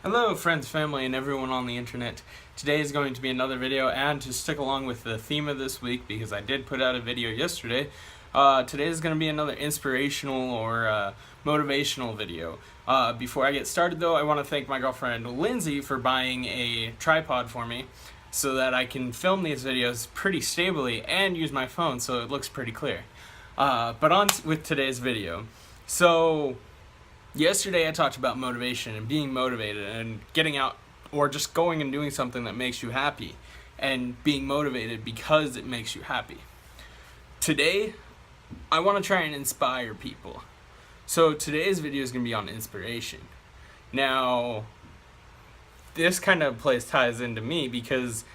Hello friends, family, and everyone on the internet. Today is going to be another video, and to stick along with the theme of this week, because I did put out a video yesterday, today is going to be another inspirational or motivational video. Before I get started though, I want to thank my girlfriend Lindsay for buying a tripod for me so that I can film these videos pretty stably and use my phone so it looks pretty clear. But on with today's video. So, yesterday I talked about motivation and being motivated and getting out or just going and doing something that makes you happy and being motivated because it makes you happy. Today, I want to try and inspire people. So today's video is going to be on inspiration. Now, this kind of ties into me because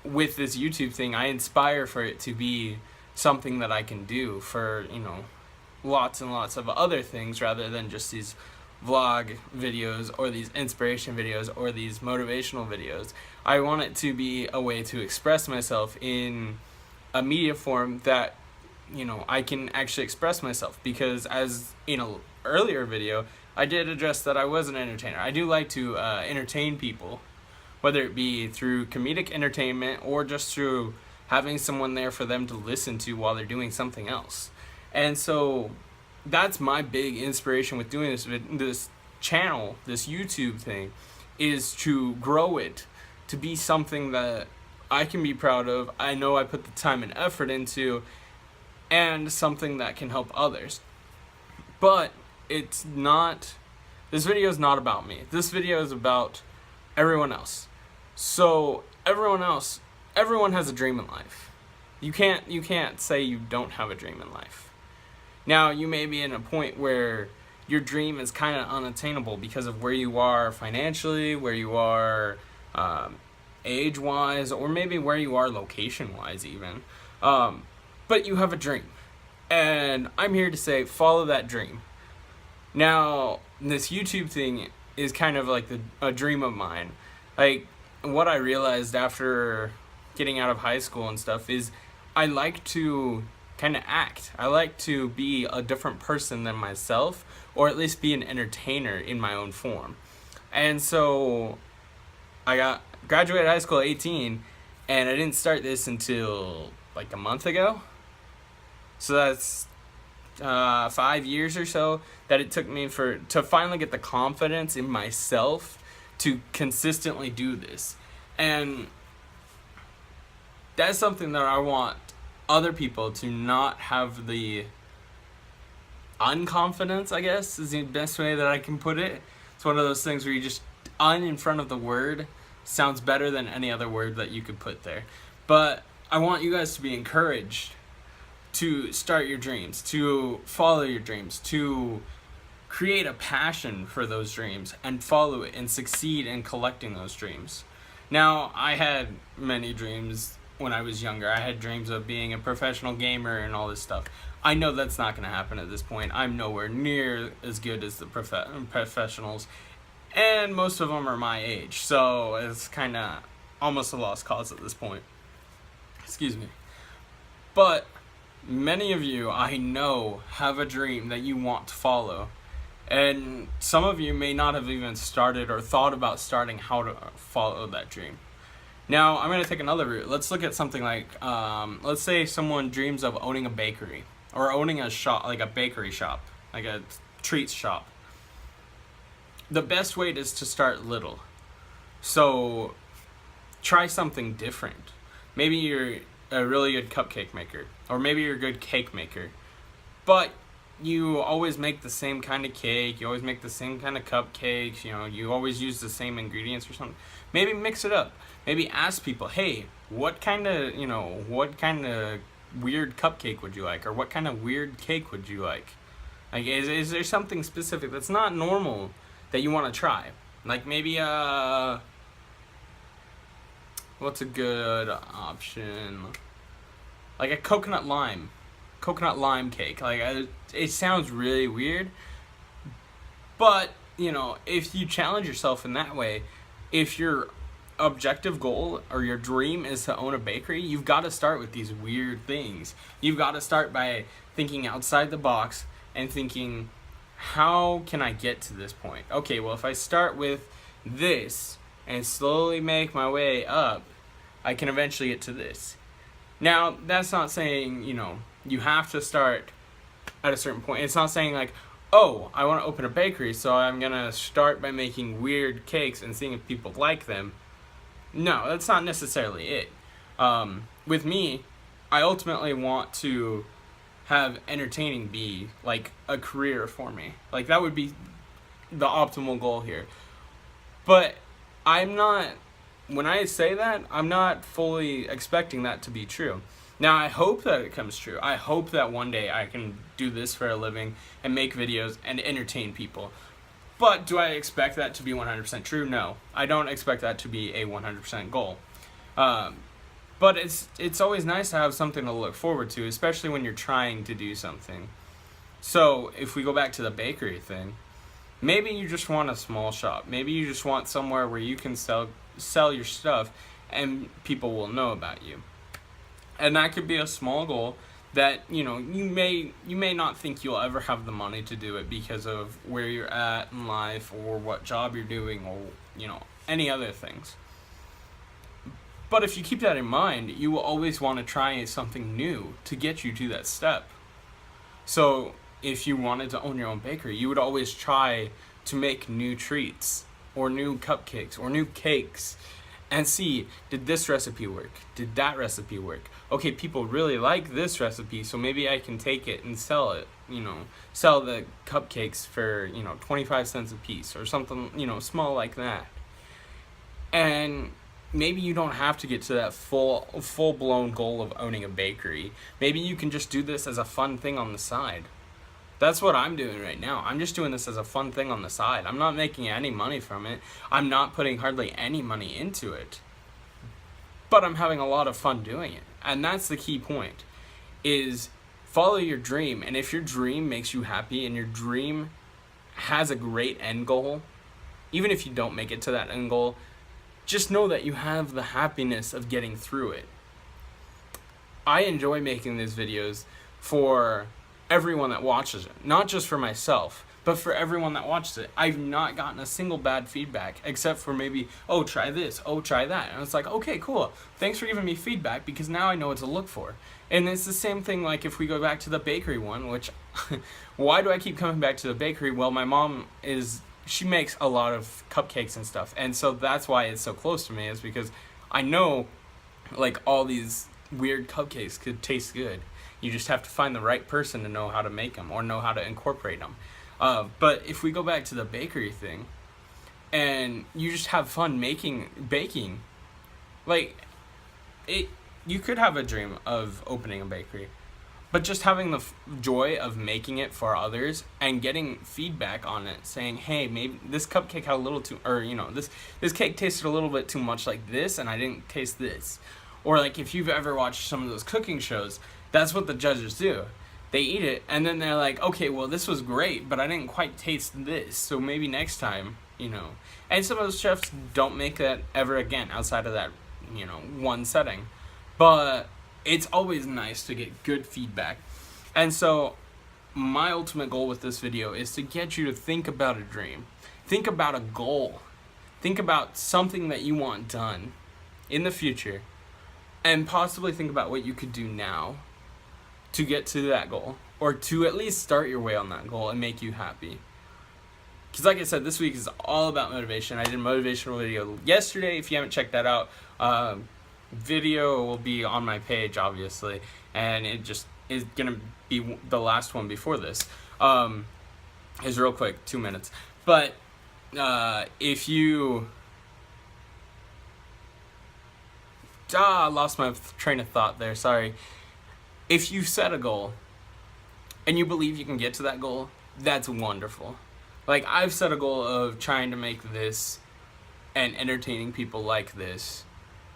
with this YouTube thing, I inspire for it to be something that I can do for, lots and lots of other things rather than just these vlog videos or these inspiration videos or these motivational videos. I want it to be a way to express myself in a media form that I can actually express myself, because as in an earlier video I did address that I was an entertainer. I do like to entertain people, whether it be through comedic entertainment or just through having someone there for them to listen to while they're doing something else. And so that's my big inspiration with doing this channel, this YouTube thing, is to grow it to be something that I can be proud of. I know I put the time and effort into, and something that can help others. But it's not, this video is not about me. This video is about everyone else. So everyone has a dream in life. You can't say you don't have a dream in life. Now, you may be in a point where your dream is kind of unattainable because of where you are financially, where you are age-wise, or maybe where you are location-wise even. But you have a dream. And I'm here to say, follow that dream. Now, this YouTube thing is kind of like a dream of mine. Like, what I realized after getting out of high school and stuff is I like to kind of act. I like to be a different person than myself, or at least be an entertainer in my own form. And so I graduated high school at 18, and I didn't start this until like a month ago. So that's 5 years or so that it took me to finally get the confidence in myself to consistently do this. And that's something that I want other people to not have the unconfidence, I guess, is the best way that I can put it. It's one of those things where you just in front of the word sounds better than any other word that you could put there. But I want you guys to be encouraged to start your dreams, to follow your dreams, to create a passion for those dreams and follow it and succeed in collecting those dreams. Now, I had many dreams when I was younger. I had dreams of being a professional gamer and all this stuff. I know that's not going to happen at this point. I'm nowhere near as good as the professionals, and most of them are my age, so it's kind of almost a lost cause at this point. Excuse me. But many of you, I know, have a dream that you want to follow, and some of you may not have even started or thought about starting how to follow that dream. Now, I'm going to take another route. Let's look at something like, let's say someone dreams of owning a bakery, or owning a shop, like a bakery shop, like a treats shop. The best way is to start little. So, try something different. Maybe you're a really good cupcake maker, or maybe you're a good cake maker, but you always make the same kind of cake, you always make the same kind of cupcakes, you always use the same ingredients or something. Maybe mix it up. Maybe ask people, hey, what kind of weird cupcake would you like? Or what kind of weird cake would you like? Like, is there something specific that's not normal that you want to try? Like maybe, what's a good option? Like a coconut lime cake. Like, it sounds really weird, but if you challenge yourself in that way, if your objective goal or your dream is to own a bakery, you've got to start with these weird things. You've got to start by thinking outside the box and thinking, how can I get to this point? Okay, well, if I start with this and slowly make my way up, I can eventually get to this. Now, that's not saying, you have to start at a certain point. It's not saying like, oh, I want to open a bakery, so I'm going to start by making weird cakes and seeing if people like them. No, that's not necessarily it. With me, I ultimately want to have entertaining be like a career for me. Like, that would be the optimal goal here. But when I say that, I'm not fully expecting that to be true. Now, I hope that it comes true. I hope that one day I can do this for a living and make videos and entertain people. But do I expect that to be 100% true? No. I don't expect that to be a 100% goal. But it's always nice to have something to look forward to, especially when you're trying to do something. So, if we go back to the bakery thing, maybe you just want a small shop. Maybe you just want somewhere where you can sell your stuff and people will know about you. And that could be a small goal that, you may not think you'll ever have the money to do it because of where you're at in life or what job you're doing or, any other things. But if you keep that in mind, you will always want to try something new to get you to that step. So if you wanted to own your own bakery, you would always try to make new treats or new cupcakes or new cakes and see, did this recipe work? Did that recipe work? Okay, people really like this recipe, so maybe I can take it and sell it, sell the cupcakes for, 25 cents a piece or something, small like that. And maybe you don't have to get to that full-blown goal of owning a bakery. Maybe you can just do this as a fun thing on the side. That's what I'm doing right now. I'm just doing this as a fun thing on the side. I'm not making any money from it. I'm not putting hardly any money into it. But I'm having a lot of fun doing it. And that's the key point, is follow your dream. And if your dream makes you happy and your dream has a great end goal, even if you don't make it to that end goal, just know that you have the happiness of getting through it. I enjoy making these videos for everyone that watches it, not just for myself, but for everyone that watches it. I've not gotten a single bad feedback except for maybe, oh, try this, oh, try that. And it's like, okay, cool. Thanks for giving me feedback because now I know what to look for. And it's the same thing like if we go back to the bakery one, which why do I keep coming back to the bakery? Well, my mom she makes a lot of cupcakes and stuff. And so that's why it's so close to me, is because I know like all these weird cupcakes could taste good. You just have to find the right person to know how to make them or know how to incorporate them. But if we go back to the bakery thing, and you just have fun baking, like you could have a dream of opening a bakery, but just having the joy of making it for others and getting feedback on it, saying, hey, maybe this cupcake had a little too, or this cake tasted a little bit too much like this, and I didn't taste this. Or like if you've ever watched some of those cooking shows, that's what the judges do. They eat it, and then they're like, okay, well, this was great, but I didn't quite taste this, so maybe next time, And some of those chefs don't make that ever again outside of that, one setting. But it's always nice to get good feedback. And so my ultimate goal with this video is to get you to think about a dream. Think about a goal. Think about something that you want done in the future, and possibly think about what you could do now to get to that goal, or to at least start your way on that goal and make you happy. Because like I said, this week is all about motivation. I did a motivational video yesterday. If you haven't checked that out, video will be on my page, obviously, and it just is gonna be the last one before this. It's real quick, 2 minutes. But if you I lost my train of thought there, sorry. If you set a goal and you believe you can get to that goal, that's wonderful. Like, I've set a goal of trying to make this and entertaining people like this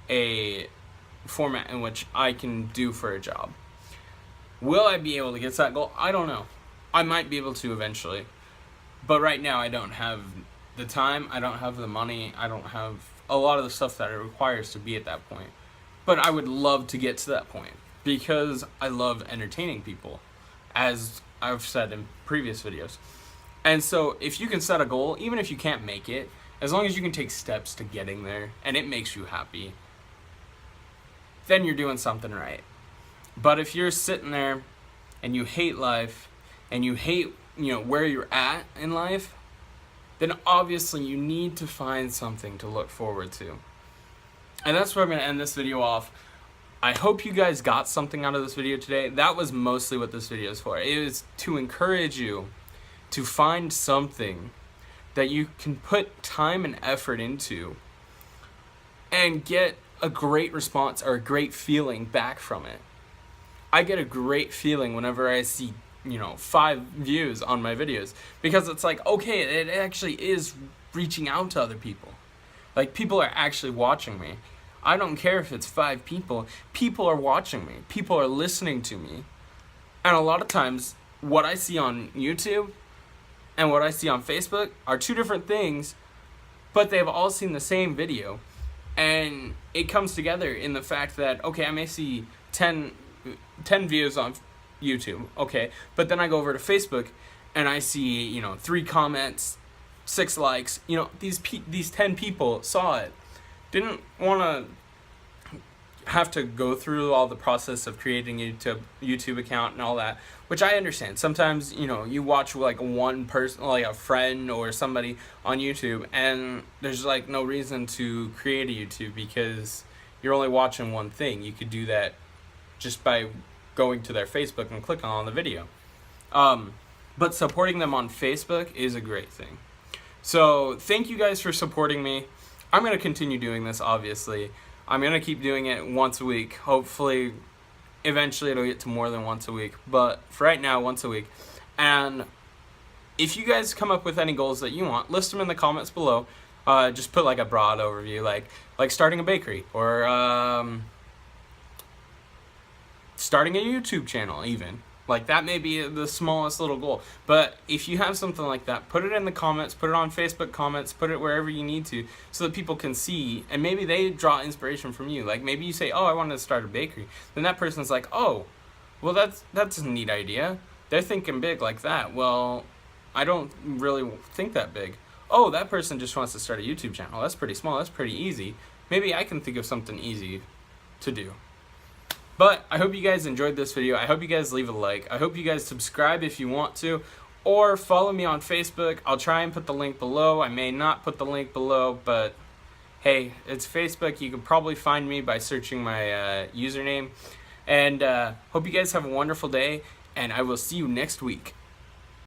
a format in which I can do for a job. Will I be able to get to that goal? I don't know. I might be able to eventually. But right now I don't have the time, I don't have the money, I don't have a lot of the stuff that it requires to be at that point. But I would love to get to that point because I love entertaining people, as I've said in previous videos. And so if you can set a goal, even if you can't make it, as long as you can take steps to getting there and it makes you happy, then you're doing something right. But if you're sitting there and you hate life and you hate, where you're at in life, then obviously you need to find something to look forward to. And that's where I'm going to end this video off. I hope you guys got something out of this video today. That was mostly what this video is for. It is to encourage you to find something that you can put time and effort into and get a great response or a great feeling back from it. I get a great feeling whenever I see 5 views on my videos, because it's like, okay, it actually is reaching out to other people. Like, people are actually watching me. I don't care if it's 5 people. People are watching me. People are listening to me. And a lot of times, what I see on YouTube and what I see on Facebook are 2 different things, but they've all seen the same video. And it comes together in the fact that, okay, I may see 10 views on YouTube, okay, but then I go over to Facebook and I see 3 comments, 6 likes. These 10 people saw it, didn't want to have to go through all the process of creating a YouTube account and all that, which I understand. Sometimes you watch like one person, like a friend or somebody on YouTube, and there's like no reason to create a YouTube because you're only watching one thing. You could do that just by going to their Facebook and clicking on the video. But supporting them on Facebook is a great thing. So thank you guys for supporting me. I'm going to continue doing this, obviously. I'm going to keep doing it once a week. Hopefully, eventually it'll get to more than once a week. But for right now, once a week. And if you guys come up with any goals that you want, list them in the comments below. Just put like a broad overview, like starting a bakery, or starting a YouTube channel even. Like, that may be the smallest little goal. But if you have something like that, put it in the comments, put it on Facebook comments, put it wherever you need to, so that people can see, and maybe they draw inspiration from you. Like, maybe you say, oh, I wanted to start a bakery. Then that person's like, oh, well, that's a neat idea. They're thinking big like that. Well, I don't really think that big. Oh, that person just wants to start a YouTube channel. That's pretty small. That's pretty easy. Maybe I can think of something easy to do. But I hope you guys enjoyed this video. I hope you guys leave a like. I hope you guys subscribe if you want to, or follow me on Facebook. I'll try and put the link below. I may not put the link below, but hey, it's Facebook. You can probably find me by searching my username. And hope you guys have a wonderful day, and I will see you next week.